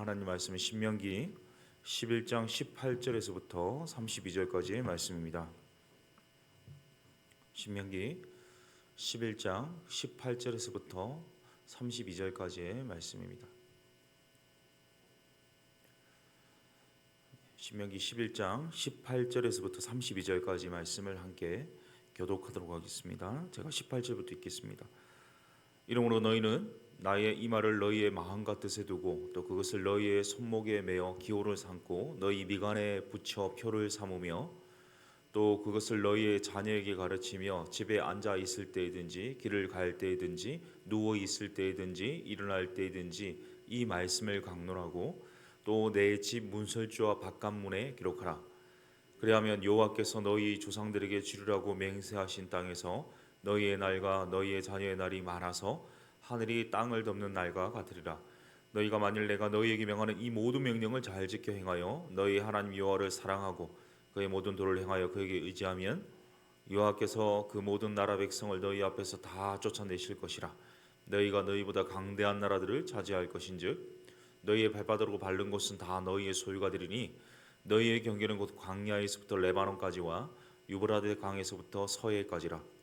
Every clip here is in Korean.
하나님 말씀은 신명기 11장 18절에서부터 32절까지의 말씀입니다. 신명기 11장 18절에서부터 32절까지의 말씀입니다. 신명기 11장 18절에서부터 32절까지 말씀을 함께 교독하도록 하겠습니다. 제가 18절부터 읽겠습니다. 이러므로 너희는 나의 이 말을 너희의 마음과 뜻에 두고 또 그것을 너희의 손목에 매어 기호를 삼고 너희 미간에 붙여 표를 삼으며 또 그것을 너희의 자녀에게 가르치며 집에 앉아 있을 때이든지 길을 갈 때이든지 누워 있을 때이든지 일어날 때이든지 이 말씀을 강론하고 또 내 집 문설주와 바깥문에 기록하라. 그리하면 여호와께서 너희 조상들에게 주리라고 맹세하신 땅에서 너희의 날과 너희의 자녀의 날이 많아서 하늘이 땅을 덮는 날과 같으리라. 너희가 만일 내가 너희에게 명하는 이 모든 명령을 잘 지켜 행하여 너희 하나님 여호와를 사랑하고 그의 모든 도를 행하여 그에게 의지하면 여호와께서 그 모든 나라 백성을 너희 앞에서 다 쫓아내실 것이라. 너희가 너희보다 강대한 나라들을 차지할 것인즉 너희의 발바닥으로 밟는 곳은 다 너희의 소유가 되리니 너희의 경계는 곧 광야에서부터 레바논까지와 유브라데 강에서부터 서해까지라.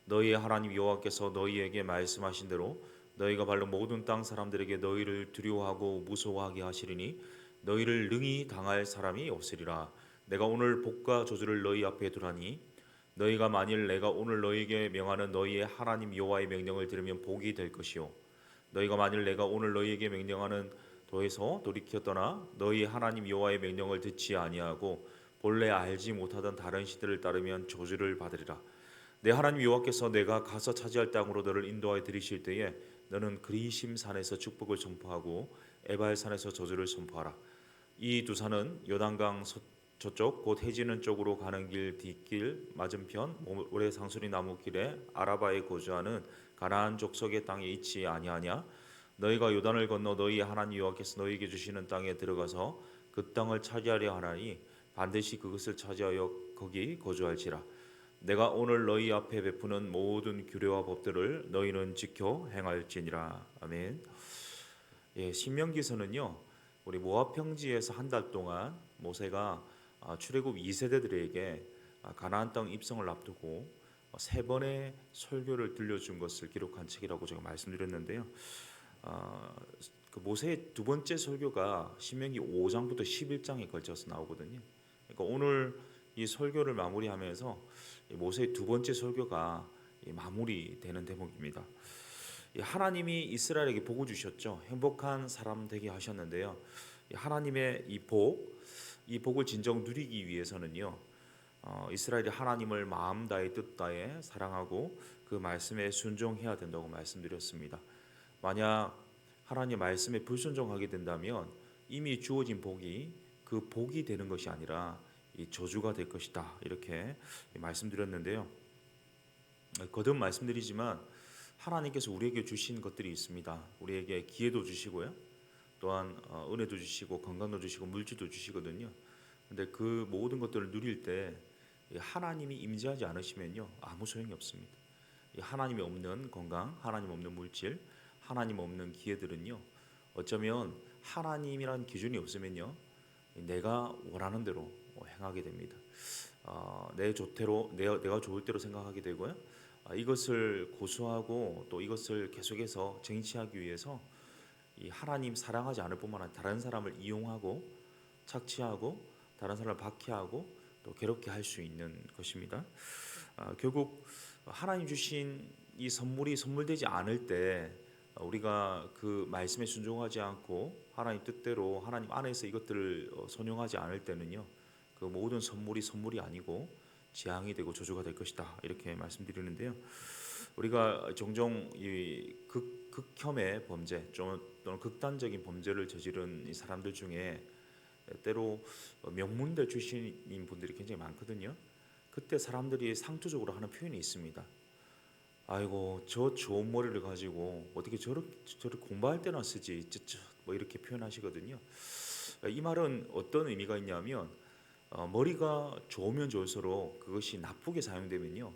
너희의 하나님 여호와께서 너희에게 말씀하신 대로 너희가 밟는 모든 땅 사람들에게 너희를 두려워하고 무서워하게 하시리니 너희를 능히 당할 사람이 없으리라. 내가 오늘 복과 저주를 너희 앞에 두라니 너희가 만일 내가 오늘 너희에게 명하는 너희의 하나님 여호와의 명령을 들으면 복이 될 것이요 너희가 만일 내가 오늘 너희에게 명령하는 도에서 돌이켜 떠나 너희 하나님 여호와의 명령을 듣지 아니하고 본래 알지 못하던 다른 신들을 따르면 저주를 받으리라. 내 하나님 여호와께서 내가 가서 차지할 땅으로 너를 인도하여 들이실 때에 너는 그리심 산에서 축복을 선포하고 에발 산에서 저주를 선포하라. 이 두 산은 요단강 저쪽 곧 해지는 쪽으로 가는 길 뒷길 맞은편 모래 상수리 나무 길에 아라바에 거주하는 가나안 족속의 땅에 있지 아니하냐. 너희가 요단을 건너 너희 하나님 여호와께서 너희에게 주시는 땅에 들어가서 그 땅을 차지하려 하나니 반드시 그것을 차지하여 거기 거주할지라. 내가 오늘 너희 앞에 베푸는 모든 규례와 법들을 너희는 지켜 행할지니라. 아멘. 신명기서는요, 우리 모압 평지에서 한 달 동안 모세가 출애굽 2세대들에게 가나안 땅 입성을 앞두고 세 번의 설교를 들려준 것을 기록한 책이라고 제가 말씀드렸는데요. 그 모세의 두 번째 설교가 신명기 5장부터 11장에 걸쳐서 나오거든요. 그러니까 오늘 이 설교를 마무리하면서 모세의 두 번째 설교가 마무리되는 대목입니다. 하나님이 이스라엘에게 복을 주셨죠. 행복한 사람 되게 하셨는데요. 하나님의 이 복을 진정 누리기 위해서는요, 이스라엘이 하나님을 마음 다해 뜻 다해 사랑하고 그 말씀에 순종해야 된다고 말씀드렸습니다. 만약 하나님 말씀에 불순종하게 된다면 이미 주어진 복이 그 복이 되는 것이 아니라 이 저주가 될 것이다, 이렇게 말씀드렸는데요. 거듭 말씀드리지만 하나님께서 우리에게 주신 것들이 있습니다. 우리에게 기회도 주시고요, 또한 은혜도 주시고 건강도 주시고 물질도 주시거든요. 근데 그 모든 것들을 누릴 때 하나님이 임재하지 않으시면요, 아무 소용이 없습니다. 하나님이 없는 건강, 하나님 없는 물질, 하나님 없는 기회들은요, 어쩌면 하나님이란 기준이 없으면요, 내가 원하는 대로 행하게 됩니다. 내 좋대로 내가 좋을 대로 생각하게 되고요. 이것을 고수하고 또 이것을 계속해서 쟁취하기 위해서 이 하나님 사랑하지 않을 뿐만 아니라 다른 사람을 이용하고 착취하고 다른 사람을 박해하고 또 괴롭게 할 수 있는 것입니다. 결국 하나님 주신 이 선물이 선물되지 않을 때 우리가 그 말씀에 순종하지 않고 하나님 뜻대로 하나님 안에서 이것들을 선용하지 않을 때는요, 그 모든 선물이 선물이 아니고 재앙이 되고 저주가 될 것이다, 이렇게 말씀드리는데요. 우리가 종종 이 극혐의 범죄 또는 극단적인 범죄를 저지른 이 사람들 중에 때로 명문대 출신인 분들이 굉장히 많거든요. 그때 사람들이 상투적으로 하는 표현이 있습니다. 아이고, 저 좋은 머리를 가지고 어떻게 저렇게 공부할 때나 쓰지, 뭐 이렇게 표현하시거든요. 이 말은 어떤 의미가 있냐면 머리가 좋으면 좋을수록 그것이 나쁘게 사용되면요,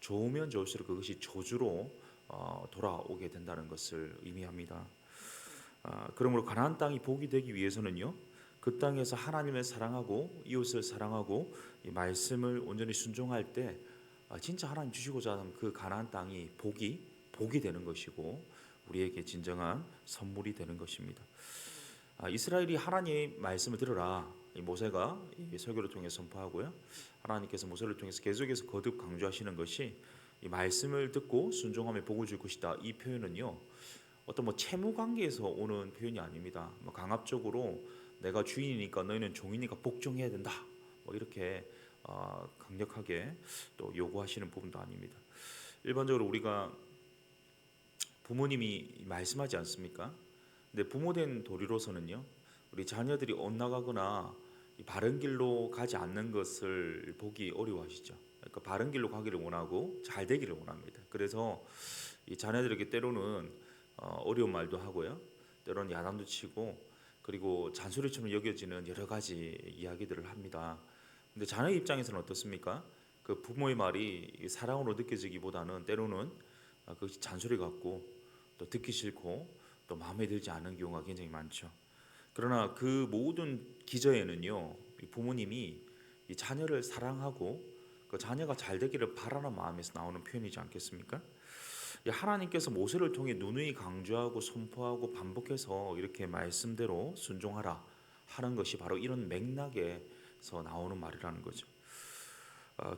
좋으면 좋을수록 그것이 저주로 돌아오게 된다는 것을 의미합니다. 그러므로 가나안 땅이 복이 되기 위해서는요, 그 땅에서 하나님을 사랑하고 이웃을 사랑하고 이 말씀을 온전히 순종할 때 진짜 하나님 주시고자 하는 그 가나안 땅이 복이 되는 것이고 우리에게 진정한 선물이 되는 것입니다. 이스라엘이 하나님 말씀을 들으라, 이 모세가 이 설교를 통해 선포하고요, 하나님께서 모세를 통해서 계속해서 거듭 강조하시는 것이 이 말씀을 듣고 순종하며 복을 줄 것이다. 이 표현은요, 어떤 뭐 채무 관계에서 오는 표현이 아닙니다. 뭐 강압적으로 내가 주인이니까 너희는 종이니까 복종해야 된다, 뭐 이렇게 강력하게 또 요구하시는 부분도 아닙니다. 일반적으로 우리가 부모님이 말씀하지 않습니까? 근데 부모된 도리로서는요, 우리 자녀들이 엇나가거나 이 바른 길로 가지 않는 것을 보기 어려워하시죠. 그러니까 바른 길로 가기를 원하고 잘 되기를 원합니다. 그래서 이 자녀들에게 때로는 어려운 말도 하고요, 때로는 야단도 치고, 그리고 잔소리처럼 여겨지는 여러 가지 이야기들을 합니다. 근데 자녀 입장에서는 어떻습니까? 그 부모의 말이 사랑으로 느껴지기보다는 때로는 그것이 잔소리 같고 또 듣기 싫고 또 마음에 들지 않은 경우가 굉장히 많죠. 그러나 그 모든 기저에는요, 이 부모님이 이 자녀를 사랑하고 그 자녀가 잘 되기를 바라는 마음에서 나오는 표현이지 않겠습니까? 하나님께서 모세를 통해 누누이 강조하고 선포하고 반복해서 이렇게 말씀대로 순종하라 하는 것이 바로 이런 맥락에서 나오는 말이라는 거죠.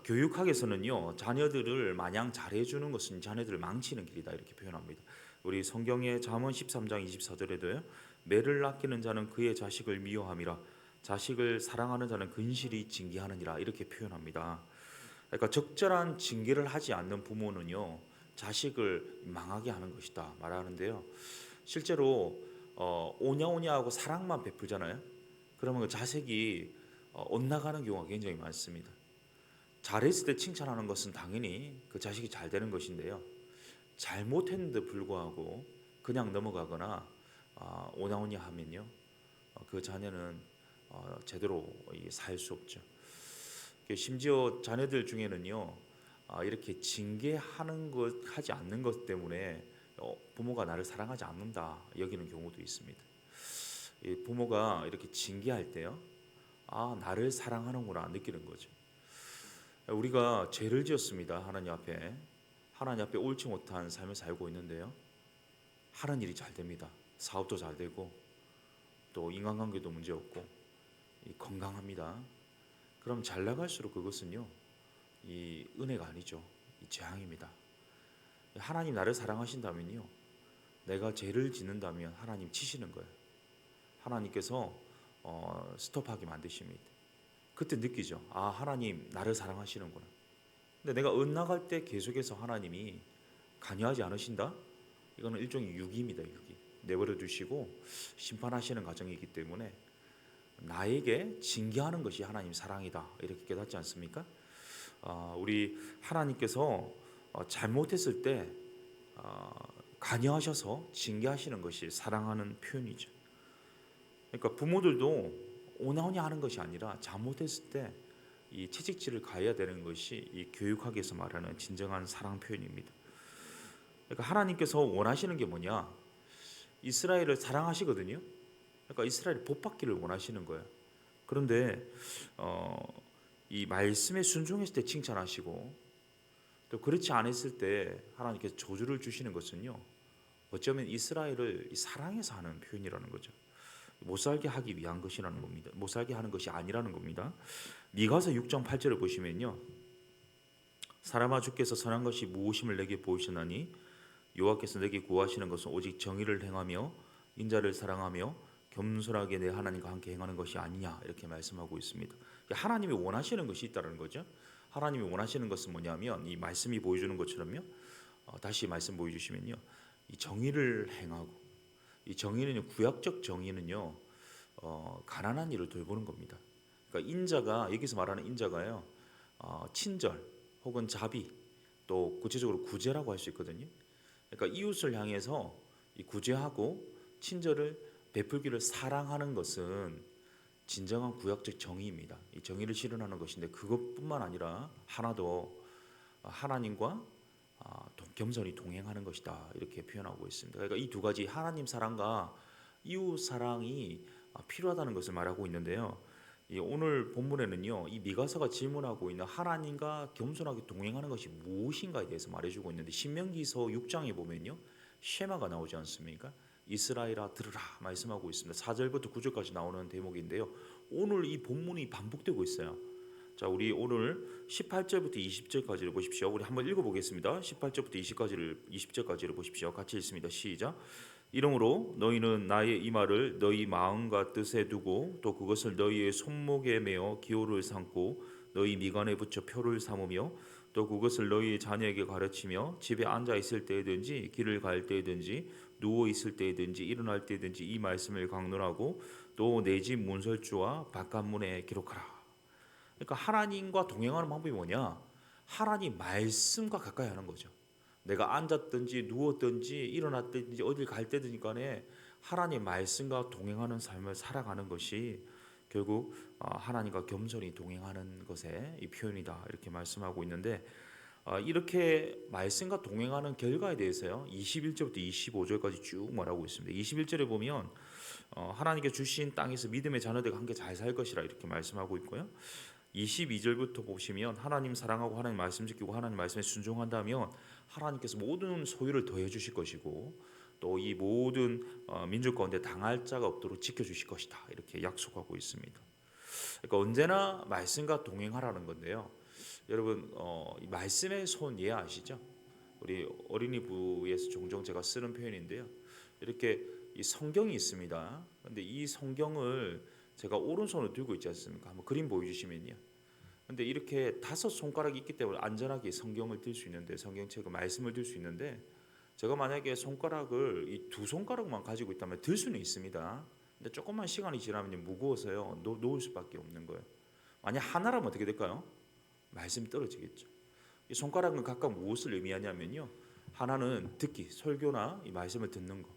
교육학에서는요, 자녀들을 마냥 잘해주는 것은 자녀들을 망치는 길이다 이렇게 표현합니다. 우리 성경의 잠언 13장 24절에도요, 매를 아끼는 자는 그의 자식을 미워함이라 자식을 사랑하는 자는 근실히 징계하느니라 이렇게 표현합니다. 그러니까 적절한 징계를 하지 않는 부모는요, 자식을 망하게 하는 것이다 말하는데요, 실제로 오냐오냐하고 사랑만 베풀잖아요. 그러면 그 자식이 엇나가는 경우가 굉장히 많습니다. 잘했을 때 칭찬하는 것은 당연히 그 자식이 잘 되는 것인데요, 잘못했는데 불구하고 그냥 넘어가거나 오냐오냐 하면요, 그 자녀는 제대로 살 수 없죠. 심지어 자녀들 중에는요, 이렇게 징계하는 것 하지 않는 것 때문에 부모가 나를 사랑하지 않는다 여기는 경우도 있습니다. 부모가 이렇게 징계할 때요, 나를 사랑하는구나 느끼는 거죠. 우리가 죄를 지었습니다. 하나님 앞에 옳지 못한 삶을 살고 있는데요, 하는 일이 잘 됩니다. 사업도 잘 되고 또 인간관계도 문제 없고 건강합니다. 그럼 잘 나갈수록 그것은요, 이 은혜가 아니죠. 이 재앙입니다. 하나님 나를 사랑하신다면요, 내가 죄를 짓는다면 하나님 치시는 거예요. 하나님께서 스톱하게 만드십니다. 그때 느끼죠. 하나님 나를 사랑하시는구나. 근데 내가 엇나갈 때 계속해서 하나님이 관여하지 않으신다? 이거는 일종의 유기입니다. 유기. 내버려 두시고 심판하시는 과정이기 때문에 나에게 징계하는 것이 하나님 사랑이다 이렇게 깨닫지 않습니까? 우리 하나님께서 잘못했을 때 관여하셔서 징계하시는 것이 사랑하는 표현이죠. 그러니까 부모들도 오나오냐 하는 것이 아니라 잘못했을 때 이 채찍질을 가해야 되는 것이 이 교육학에서 말하는 진정한 사랑 표현입니다. 그러니까 하나님께서 원하시는 게 뭐냐? 이스라엘을 사랑하시거든요. 그러니까 이스라엘이 복받기를 원하시는 거예요. 그런데 이 말씀에 순종했을 때 칭찬하시고 또 그렇지 않았을 때 하나님께서 저주를 주시는 것은요, 어쩌면 이스라엘을 사랑해서 하는 표현이라는 거죠. 못 살게 하기 위한 것이라는 겁니다. 못 살게 하는 것이 아니라는 겁니다. 미가서 6장 8절을 보시면요, 사람아 주께서 선한 것이 무엇임을 내게 보이시나니 여호와께서 내게 구하시는 것은 오직 정의를 행하며 인자를 사랑하며 겸손하게 내 하나님과 함께 행하는 것이 아니냐 이렇게 말씀하고 있습니다. 하나님이 원하시는 것이 있다는 거죠. 하나님이 원하시는 것은 뭐냐면 이 말씀이 보여주는 것처럼요, 다시 말씀 보여주시면요, 이 정의를 행하고, 이 정의는 구약적 정의는요, 가난한 이를 돌보는 겁니다. 그러니까 인자가 여기서 말하는 인자가요, 친절 혹은 자비 또 구체적으로 구제라고 할 수 있거든요. 그러니까 이웃을 향해서 이 구제하고 친절을 베풀기를 사랑하는 것은 진정한 구약적 정의입니다. 이 정의를 실현하는 것인데 그것뿐만 아니라 하나 더 하나님과 겸손히 동행하는 것이다 이렇게 표현하고 있습니다. 그러니까 이 두 가지 하나님 사랑과 이웃 사랑이 필요하다는 것을 말하고 있는데요. 이 오늘 본문에는요, 이 미가서가 질문하고 있는 하나님과 겸손하게 동행하는 것이 무엇인가에 대해서 말해주고 있는데, 신명기서 6장에 보면요, 쉐마가 나오지 않습니까? 이스라엘아 들으라 말씀하고 있습니다. 4절부터 9절까지 나오는 대목인데요. 오늘 이 본문이 반복되고 있어요. 자, 우리 오늘 18절부터 20절까지를 보십시오. 우리 한번 읽어보겠습니다. 18절부터 20절까지를 보십시오. 같이 읽습니다. 시작. 이러므로 너희는 나의 이 말을 너희 마음과 뜻에 두고 또 그것을 너희의 손목에 매어 기호를 삼고 너희 미간에 붙여 표를 삼으며 또 그것을 너희 자녀에게 가르치며 집에 앉아 있을 때든지 길을 갈 때든지 누워 있을 때든지 일어날 때든지 이 말씀을 강론하고 또 내 집 문설주와 바깥문에 기록하라. 그러니까 하나님과 동행하는 방법이 뭐냐? 하나님 말씀과 가까이 하는 거죠. 내가 앉았든지 누웠든지 일어났든지 어딜 갈 때든지 간에 하나님 말씀과 동행하는 삶을 살아가는 것이 결국 하나님과 겸손히 동행하는 것의 이 표현이다, 이렇게 말씀하고 있는데, 이렇게 말씀과 동행하는 결과에 대해서요 21절부터 25절까지 쭉 말하고 있습니다. 21절에 보면 하나님께 주신 땅에서 믿음의 자녀들과 함께 잘 살 것이라 이렇게 말씀하고 있고요. 22절부터 보시면 하나님 사랑하고 하나님 말씀 지키고 하나님 말씀에 순종한다면 하나님께서 모든 소유를 더해 주실 것이고 또 이 모든 민족 가운데 당할 자가 없도록 지켜주실 것이다, 이렇게 약속하고 있습니다. 그러니까 언제나 말씀과 동행하라는 건데요. 여러분 이 말씀의 손 이해하시죠? 우리 어린이부에서 종종 제가 쓰는 표현인데요. 이렇게 이 성경이 있습니다. 그런데 이 성경을 제가 오른손으로 들고 있지 않습니까? 한번 그림 보여주시면요. 근데 이렇게 5손가락이 있기 때문에 안전하게 성경을 들 수 있는데, 성경책을 말씀을 들 수 있는데, 제가 만약에 손가락을 이 2손가락만 가지고 있다면 들 수는 있습니다. 근데 조금만 시간이 지나면 무거워서요 놓을 수밖에 없는 거예요. 만약 하나라면 어떻게 될까요? 말씀이 떨어지겠죠. 이 손가락은 각각 무엇을 의미하냐면요, 하나는 듣기, 설교나 이 말씀을 듣는 거,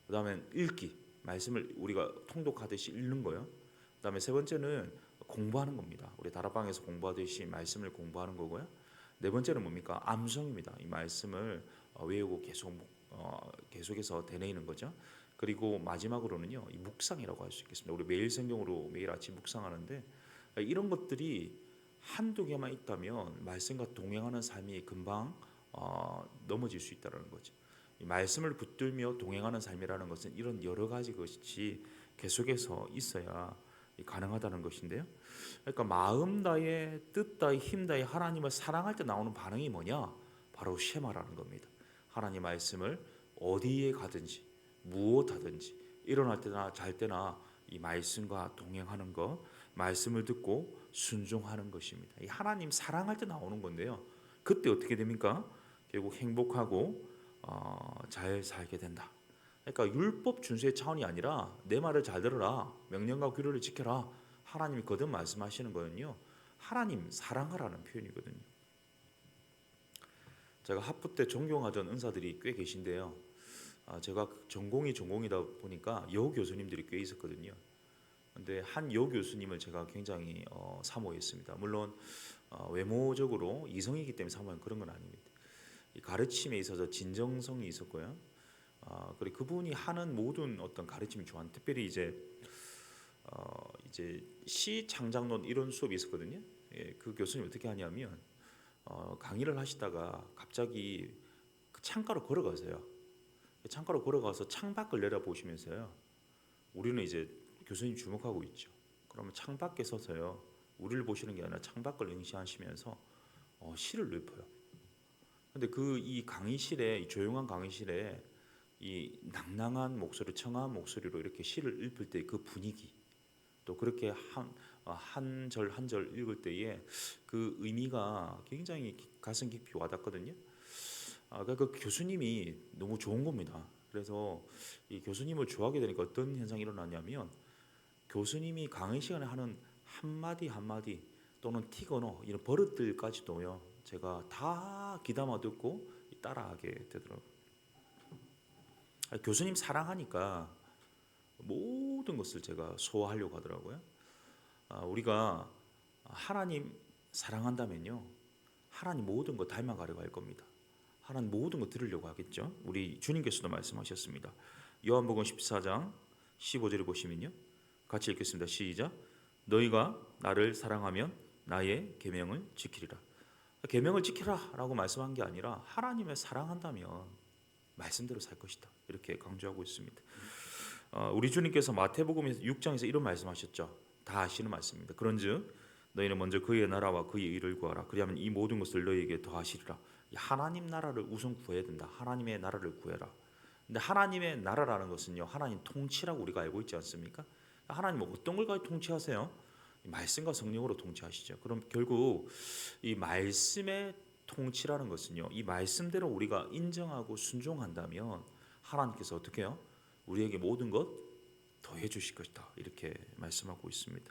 그 다음에 읽기, 말씀을 우리가 통독하듯이 읽는 거요. 그 다음에 세 번째는 공부하는 겁니다. 우리 다락방에서 공부하듯이 말씀을 공부하는 거고요. 네 번째는 뭡니까? 암송입니다. 이 말씀을 외우고 계속해서 되뇌이는 거죠. 그리고 마지막으로는요, 이 묵상이라고 할 수 있겠습니다. 우리 매일 성경으로 매일 아침 묵상하는데, 이런 것들이 한두 개만 있다면 말씀과 동행하는 삶이 금방 넘어질 수 있다는 거죠. 이 말씀을 붙들며 동행하는 삶이라는 것은 이런 여러 가지 것이 계속해서 있어야 가능하다는 것인데요. 그러니까 마음 다해 뜻 다해 힘 다해 하나님을 사랑할 때 나오는 반응이 뭐냐? 바로 쉐마라는 겁니다. 하나님 말씀을 어디에 가든지 무엇하든지 일어날 때나 잘 때나 이 말씀과 동행하는 것, 말씀을 듣고 순종하는 것입니다. 이 하나님 사랑할 때 나오는 건데요. 그때 어떻게 됩니까? 결국 행복하고 잘 살게 된다. 그러니까 율법 준수의 차원이 아니라 내 말을 잘 들어라, 명령과 규례를 지켜라, 하나님이 거듭 말씀하시는 거는요, 하나님 사랑하라는 표현이거든요. 제가 학부 때 존경하던 은사들이 꽤 계신데요. 제가 전공이다 보니까 여우 교수님들이 꽤 있었거든요. 근데 한 여우 교수님을 제가 굉장히 사모했습니다. 물론 외모적으로 이성이기 때문에 사모한 그런 건 아닙니다. 이 가르침에 있어서 진정성이 있었고요. 그리고 그분이 하는 모든 어떤 가르침이 좋아하는, 특별히 이제 시 창작론 이런 수업이 있었거든요. 예, 그 교수님 어떻게 하냐면 강의를 하시다가 갑자기 그 창가로 걸어가세요. 창가로 걸어가서 창밖을 내려보시면서요, 우리는 이제 교수님 주목하고 있죠. 그러면 창밖에 서서요, 우리를 보시는 게 아니라 창밖을 응시하시면서 시를 읊어요. 근데 이 강의실에, 이 조용한 강의실에 이 낭낭한 목소리, 청아한 목소리로 이렇게 시를 읊을 때 그 분위기, 또 그렇게 한 절 한 절 읽을 때에 그 의미가 굉장히 가슴 깊이 와닿거든요. 그러니까 그 교수님이 너무 좋은 겁니다. 그래서 이 교수님을 좋아하게 되니까 어떤 현상이 일어나냐면, 교수님이 강의 시간에 하는 한마디 한마디 또는 틱언어 이런 버릇들까지도요, 제가 다 귀담아 듣고 따라하게 되더라고요. 교수님 사랑하니까 모든 것을 제가 소화하려고 하더라고요. 우리가 하나님 사랑한다면요, 하나님 모든 거 닮아가려고 할 겁니다. 하나님 모든 거 들으려고 하겠죠. 우리 주님께서도 말씀하셨습니다. 요한복음 14장 15절에 보시면요. 같이 읽겠습니다. 시작. 너희가 나를 사랑하면 나의 계명을 지키리라. 계명을 지키라라고 말씀한 게 아니라 하나님을 사랑한다면 말씀대로 살 것이다. 이렇게 강조하고 있습니다. 우리 주님께서 마태복음 6장에서 이런 말씀하셨죠. 다 아시는 말씀입니다. 그런즉 너희는 먼저 그의 나라와 그의 의를 구하라. 그리하면 이 모든 것을 너희에게 더하시리라. 하나님 나라를 우선 구해야 된다. 하나님의 나라를 구해라. 근데 하나님의 나라라는 것은요, 하나님 통치라고 우리가 알고 있지 않습니까? 하나님은 어떤 걸 가지고 통치하세요? 말씀과 성령으로 통치하시죠. 그럼 결국 이 말씀의 통치라는 것은요, 이 말씀대로 우리가 인정하고 순종한다면 하나님께서 어떻게 해요? 우리에게 모든 것 더해 주실 것이다. 이렇게 말씀하고 있습니다.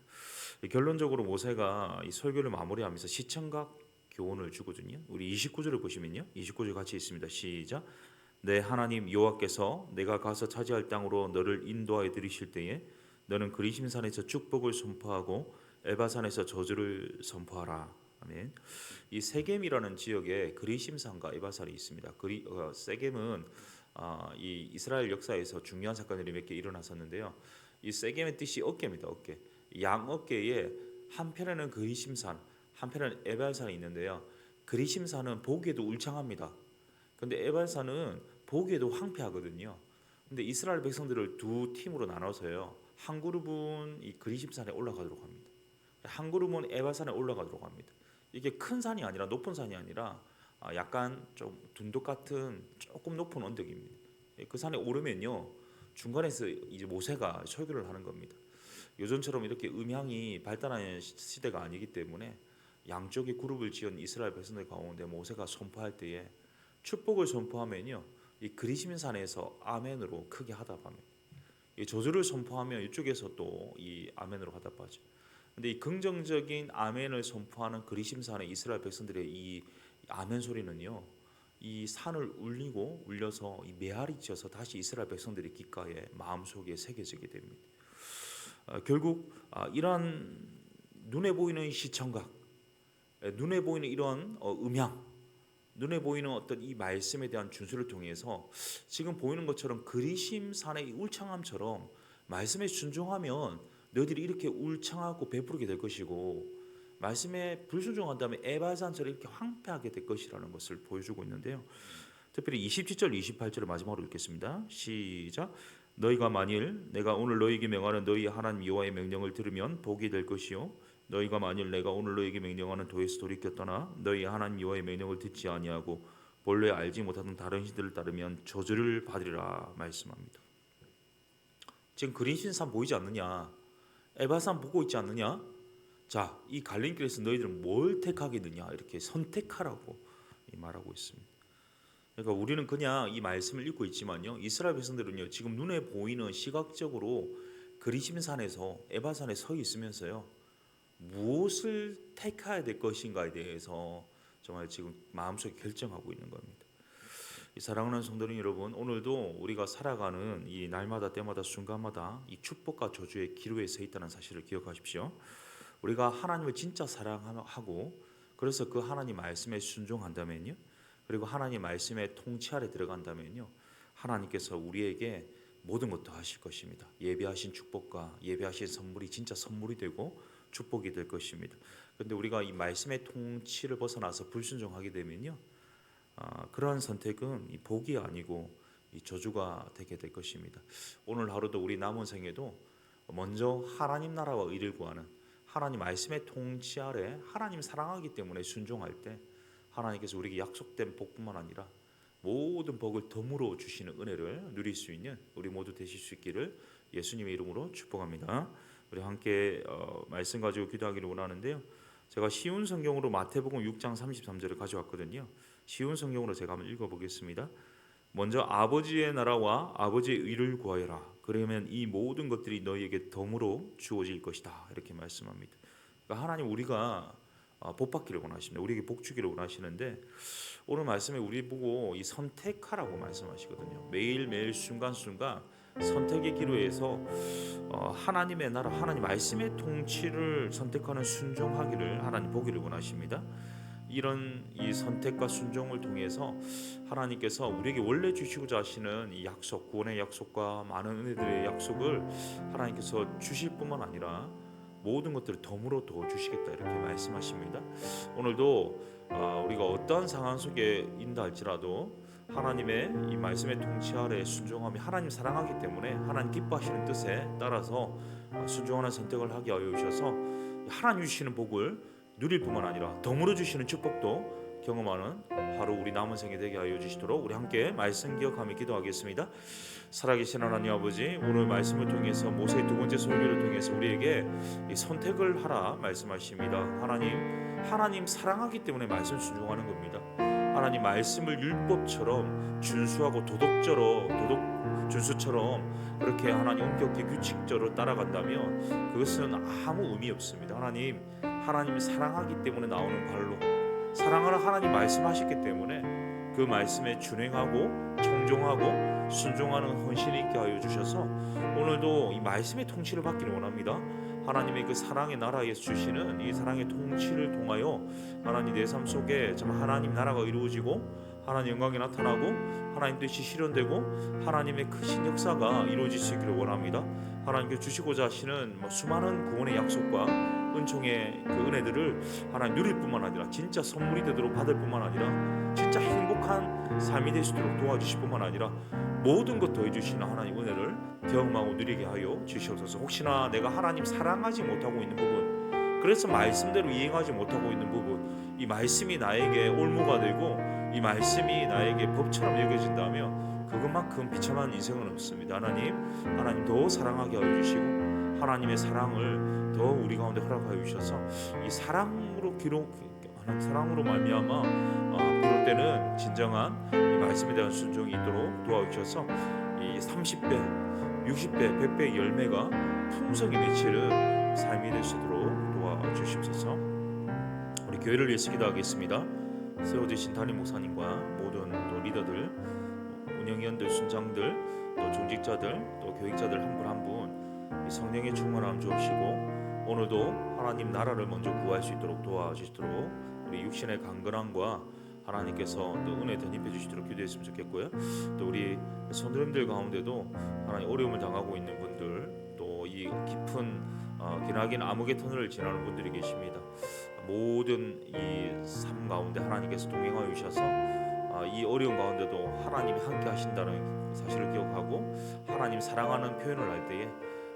결론적으로 모세가 이 설교를 마무리하면서 시청각 교훈을 주거든요. 우리 29절을 보시면요. 29절 같이 있습니다. 시작. 내 하나님 여호와께서 내가 가서 차지할 땅으로 너를 인도하여 들이실 때에 너는 그리심산에서 축복을 선포하고 에바산에서 저주를 선포하라. 아멘. 이 세겜이라는 지역에 그리심산과 에바산이 있습니다. 세겜은 이 이스라엘 역사에서 중요한 사건들이 몇 개 일어났었는데요. 이 세겜의 뜻이 어깨입니다. 어깨. 양 어깨에 한편에는 그리심산, 한편에는 에발산이 있는데요. 그리심산은 보기에도 울창합니다. 근데 에발산은 보기에도 황폐하거든요. 근데 이스라엘 백성들을 두 팀으로 나눠서요. 한 그룹은 이 그리심산에 올라가도록 합니다. 한 그룹은 에발산에 올라가도록 합니다. 이게 큰 산이 아니라 높은 산이 아니라 약간 좀 둔덕 같은 조금 높은 언덕입니다. 그 산에 오르면요. 중간에서 이제 모세가 설교를 하는 겁니다. 요즘처럼 이렇게 음향이 발달하는 시대가 아니기 때문에 양쪽에 그룹을 지은 이스라엘 백성들 가운데 모세가 선포할 때에 축복을 선포하면요, 이 그리심산에서 아멘으로 크게 하답합니다. 이 저주를 선포하면 이쪽에서 또 이 아멘으로 하답하죠. 근데 이 긍정적인 아멘을 선포하는 그리심산의 이스라엘 백성들의 이 아멘 소리는요, 이 산을 울리고 울려서 이 메아리 쳐서 다시 이스라엘 백성들의 귓가에 마음속에 새겨지게 됩니다. 결국 이러한 눈에 보이는 시청각, 눈에 보이는 이런 음향, 눈에 보이는 어떤 이 말씀에 대한 준수를 통해서 지금 보이는 것처럼 그리심산의 울창함처럼 말씀에 순종하면 너희들이 이렇게 울창하고 베푸르게 될 것이고, 말씀에 불순종한다면 에발산처럼 이렇게 황폐하게 될 것이라는 것을 보여주고 있는데요. 특별히 27절 28절을 마지막으로 읽겠습니다. 시작. 너희가 만일 내가 오늘 너희에게 명하는 너희 하나님 여호와의 명령을 들으면 복이 될 것이요 너희가 만일 내가 오늘 너희에게 명령하는 도에서 돌이켜 떠나 너희 하나님 여호와의 명령을 듣지 아니하고 본래 알지 못하던 다른 신들을 따르면 저주를 받으리라 말씀합니다. 지금 그린신산 보이지 않느냐? 에바산 보고 있지 않느냐? 자, 이 갈림길에서 너희들은 뭘 택하겠느냐? 이렇게 선택하라고 말하고 있습니다. 그러니까 우리는 그냥 이 말씀을 읽고 있지만요, 이스라엘 백성들은요, 지금 눈에 보이는 시각적으로 그리심산에서 에바산에 서 있으면서요, 무엇을 택해야 될 것인가에 대해서 정말 지금 마음속에 결정하고 있는 겁니다. 이 사랑하는 성도님 여러분, 오늘도 우리가 살아가는 이 날마다 때마다 순간마다 이 축복과 저주의 기로에 서 있다는 사실을 기억하십시오. 우리가 하나님을 진짜 사랑하고 그래서 그 하나님 말씀에 순종한다면요, 그리고 하나님 말씀의 통치 아래 들어간다면요, 하나님께서 우리에게 모든 것도 하실 것입니다. 예비하신 축복과 예비하신 선물이 진짜 선물이 되고 축복이 될 것입니다. 그런데 우리가 이 말씀의 통치를 벗어나서 불순종하게 되면요, 그러한 선택은 이 복이 아니고 이 저주가 되게 될 것입니다. 오늘 하루도 우리 남은 생에도 먼저 하나님 나라와 의를 구하는 하나님 말씀의 통치 아래 하나님 사랑하기 때문에 순종할 때 하나님께서 우리에게 약속된 복뿐만 아니라 모든 복을 덤으로 주시는 은혜를 누릴 수 있는 우리 모두 되실 수 있기를 예수님의 이름으로 축복합니다. 우리 함께 말씀 가지고 기도하기를 원하는데요. 제가 쉬운 성경으로 마태복음 6장 33절을 가져왔거든요. 쉬운 성경으로 제가 한번 읽어보겠습니다. 먼저 아버지의 나라와 아버지의 의를 구하여라. 그러면 이 모든 것들이 너희에게 덤으로 주어질 것이다. 이렇게 말씀합니다. 그러니까 하나님 우리가 복 받기를 원하십니다. 우리에게 복 주기를 원하시는데 오늘 말씀에 우리 보고 이 선택하라고 말씀하시거든요. 매일매일 순간순간 선택의 기로에서 하나님의 나라, 하나님 말씀의 통치를 선택하는 순종하기를 하나님 보기를 원하십니다. 이런 이 선택과 순종을 통해서 하나님께서 우리에게 원래 주시고자 하시는 이 약속, 구원의 약속과 많은 은혜들의 약속을 하나님께서 주실 뿐만 아니라 모든 것들을 덤으로 더 주시겠다 이렇게 말씀하십니다. 오늘도 우리가 어떠한 상황 속에 있다 할지라도 하나님의 이 말씀의 통치 아래 순종하며 하나님 사랑하기 때문에 하나님 기뻐하시는 뜻에 따라서 순종하는 선택을 하게 하여 주셔서 하나님 주시는 복을 누릴 뿐만 아니라 덤으로 주시는 축복도 경험하는 하루 우리 남은 생에 되게 하여 주시도록 우리 함께 말씀 기억하며 기도하겠습니다. 살아계신 하나님 아버지, 오늘 말씀을 통해서 모세의 두 번째 설교를 통해서 우리에게 선택을 하라 말씀하십니다. 하나님 사랑하기 때문에 말씀 순종하는 겁니다. 하나님 말씀을 율법처럼 준수하고 준수처럼 그렇게 하나님 엄격히 규칙적으로 따라간다면 그것은 아무 의미 없습니다. 하나님 사랑하기 때문에 나오는 발로 사랑하는 하나님 말씀하셨기 때문에 그 말씀에 준행하고 청종하고 순종하는 헌신이 있게 하여 주셔서 오늘도 이 말씀의 통치를 받기를 원합니다. 하나님의 그 사랑의 나라에서 주시는 이 사랑의 통치를 통하여 하나님 내 삶 속에 정말 하나님 나라가 이루어지고 하나님 영광이 나타나고 하나님 뜻이 실현되고 하나님의 크신 역사가 이루어질 수 있기를 원합니다. 하나님께 주시고자 하시는 수많은 구원의 약속과 은총의 그 은혜들을 하나님 누릴 뿐만 아니라 진짜 선물이 되도록 받을 뿐만 아니라 진짜 행복한 삶이 될 수 있도록 도와주실 뿐만 아니라 모든 것 더해주시는 하나님 은혜를 경험하고 누리게 하여 주시옵소서. 혹시나 내가 하나님 사랑하지 못하고 있는 부분, 그래서 말씀대로 이행하지 못하고 있는 부분, 이 말씀이 나에게 올무가 되고 이 말씀이 나에게 법처럼 여겨진다면 그것만큼 비참한 인생은 없습니다. 하나님 더 사랑하게 하여 주시고 하나님의 사랑을 더 우리 가운데 허락하여 주셔서 이 사랑으로 말미암아 비롯되는 진정한 이 말씀에 대한 순종이 있도록 도와주셔서 이 30배, 60배, 100배의 열매가 풍성히 맺히는 삶이 될 수 있도록 도와주시옵소서. 우리 교회를 위해서 기도하겠습니다. 세워주신 담임 목사님과 모든 또 리더들, 운영위원들, 순장들, 또 종직자들, 또 교육자들 한 분 한 분 이 성령의 충만함 주옵시고 오늘도 하나님 나라를 먼저 구할 수 있도록 도와주시도록 우리 육신의 강건함과 하나님께서 또 은혜 덧입혀 주시도록 기도했으면 좋겠고요. 또 우리 성도님들 가운데도 하나님 어려움을 당하고 있는 분들, 또 이 깊은 기나긴 암흑의 터널을 지나는 분들이 계십니다. 모든 이 삶 가운데 하나님께서 동행하여 주셔서 이 어려운 가운데도 하나님이 함께 하신다는 사실을 기억하고 하나님 사랑하는 표현을 할 때에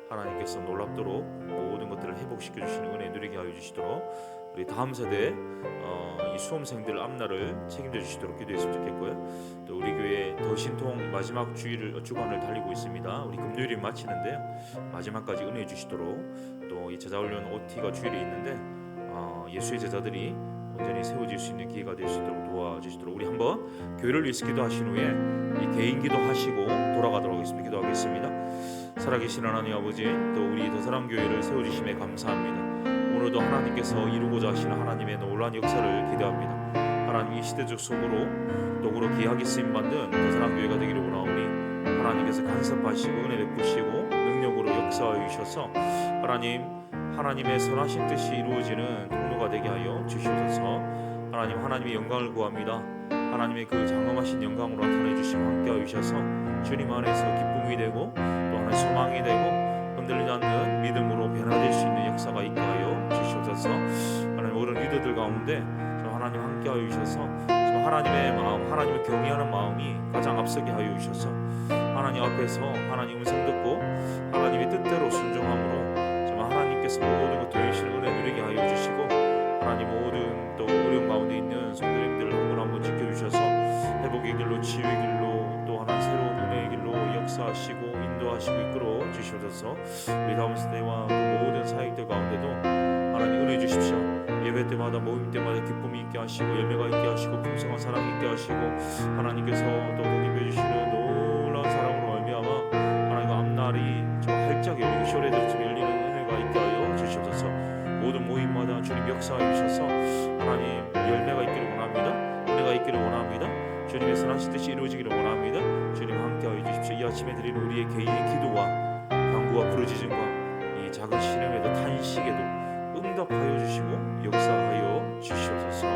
하나님께서 놀랍도록 모든 것들을 회복시켜 주시는 은혜 누리게 하여 주시도록 우리 다음 세대 이 수험생들 앞날을 책임져 주시도록 기도했으면 좋겠고요. 또 우리 교회 더신통 마지막 주간을 달리고 있습니다. 우리 금요일이 마치는데요. 마지막까지 은혜 주시도록 또 이 제자훈련 OT가 주일에 있는데 예수의 제자들이 온전히 세워질 수 있는 기회가 될 수 있도록 도와주시도록 우리 한번 교회를 위해서 기도하신 후에 이 개인 기도하시고 돌아가도록 하겠습니다. 기도하겠습니다. 살아계신 하나님 아버지, 또 우리 더사랑 교회를 세워주심에 감사합니다. 오늘도 하나님께서 이루고자 하시는 하나님의 놀라운 역사를 기대합니다. 하나님 이 시대적 속으로 도구로 귀하게 쓰임받는 더사랑 교회가 되기를 원하오니 하나님께서 간섭하시고 은혜 베푸시고 능력으로 역사하여 주셔서 하나님의 선하신 뜻이 이루어지는 통로가 되게 하여 주시옵소서. 하나님의 영광을 구합니다. 하나님의 그 장엄하신 영광으로 나타내 주시고 함께하여 주셔서 주님 안에서 기쁨이 되고 또 하나의 소망이 되고 흔들리지 않는 믿음으로 변화될 수 있는 역사가 있게 하여 주시옵소서. 하나님 모든 리더들 가운데 하나님 함께하여 주셔서 하나님의 마음, 하나님을 경외하는 마음이 가장 앞서게 하여 주셔서 하나님 앞에서 하나님 음성 듣고 하나님의 뜻대로 순종함으로 하나님께서 모든 것 도와주시는 은혜 누리게 하여 주시고 하나님 모든 또 어려운 가운데 있는 성도님들을 한 분 한 분 지켜주셔서 회복의 길로 치유의 길로 또 하나님 새로운 은혜의 길로 역사하시고 인도하시고 이끌어 주시옵소서. 우리 다음 세대와 또 모든 사역들 가운데도 하나님 은혜 주십시오. 예배 때마다 모임 때마다 기쁨이 있게 하시고 열매가 있게 하시고 풍성한 사랑이 있게 하시고 하나님께서 또 덧입혀 주시는 놀라운 사랑으로 말미암아 하나님과 앞날이 저 활짝 열리고 쇼레들처럼 열리는 있게 하여 주시옵소서. 모든 모임마다 주님 역사하여 주셔서 하나님 열매가 있기를 원합니다. 은혜가 있기를 원합니다. 주님의 선하신 뜻이 이루어지기를 원합니다. 주님 함께하여 주십시오. 이 아침에 드리는 우리의 개인의 기도와 간구와 부르짖음과 이 작은 시름에도 탄식에도 응답하여 주시고 역사하여 주시옵소서.